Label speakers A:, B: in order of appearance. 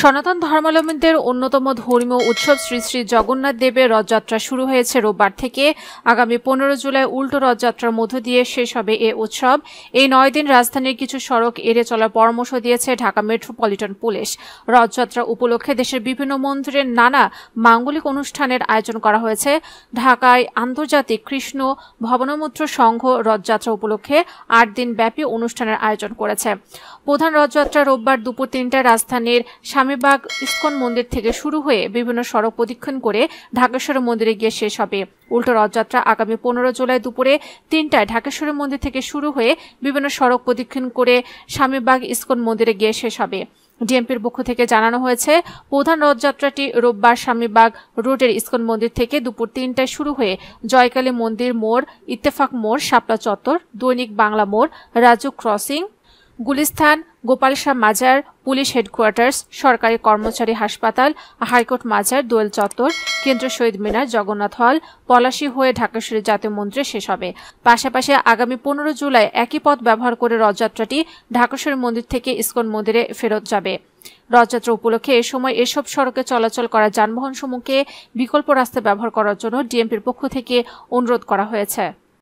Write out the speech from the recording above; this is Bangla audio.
A: সনাতন ধর্মাবলম্বীদের অন্যতম ধর্মীয় উৎসব শ্রী শ্রী জগন্নাথ দেবের রথযাত্রা শুরু হয়েছে রোববার থেকে। আগামী 15 জুলাই উল্টো রথযাত্রার মধ্য দিয়ে শেষ হবে এ উৎসব। এই 9 দিন রাজধানীর কিছু সড়ক এড়িয়ে চলার পরামর্শ দিয়েছে ঢাকা মেট্রোপলিটন পুলিশ। রথযাত্রা উপলক্ষে দেশের বিভিন্ন মন্দিরে নানা মাঙ্গলিক অনুষ্ঠানের আয়োজন করা হয়েছে। ঢাকায় আন্তর্জাতিক কৃষ্ণ ভবনমূত্র সংঘ রথযাত্রা উপলক্ষে 8 দিন ব্যাপী অনুষ্ঠানের আয়োজন করেছে। প্রধান রথযাত্রা রোববার দুপুর 3টায় রাজধানীর স্বামীবাগ ইস্কন মন্দির থেকে শুরু হয়ে বিভিন্ন সড়ক প্রদক্ষিণ করে ঢাকেশ্বরী মন্দিরে গিয়ে শেষ হবে। উল্টো রথযাত্রা আগামী 15 জুলাই দুপুরে 3টায় ঢাকেশ্বরী মন্দির থেকে শুরু হয়ে বিভিন্ন সড়ক প্রদক্ষিণ করে স্বামীবাগ ইস্কন মন্দিরে গিয়ে শেষ হবে। ডিএমপির পক্ষ থেকে জানানো হয়েছে, প্রধান রথযাত্রাটি রোববার স্বামীবাগ রোডের ইস্কন মন্দির থেকে দুপুর 3টায় শুরু হয়ে জয়কালী মন্দির মোড়, ইত্তেফাক মোড়, শাপলা চত্বর, দৈনিক বাংলা মোড়, রাজু ক্রসিং, গুলিস্তান, গোপাল শাহ মাজার, পুলিশ হেডকোয়ার্টার্স, সরকারি কর্মচারী হাসপাতাল, হাইকোর্ট মাজার, দোয়েল চত্বর, কেন্দ্রীয় শহীদ মিনার, জগন্নাথ হল, পলাশী হয়ে ঢাকেশ্বরী জাতীয় মন্দিরে শেষ হবে। পাশাপাশি আগামী 15 জুলাই একই পথ ব্যবহার করে রথযাত্রাটি ঢাকেশ্বরী মন্দির থেকে ইস্কন মন্দিরে ফেরত যাবে। রথযাত্রা উপলক্ষে এ সময় এসব সড়কে চলাচল করা যানবাহন সমূহকে বিকল্প রাস্তা ব্যবহার করার জন্য ডিএমপির পক্ষ থেকে অনুরোধ করা হয়েছে।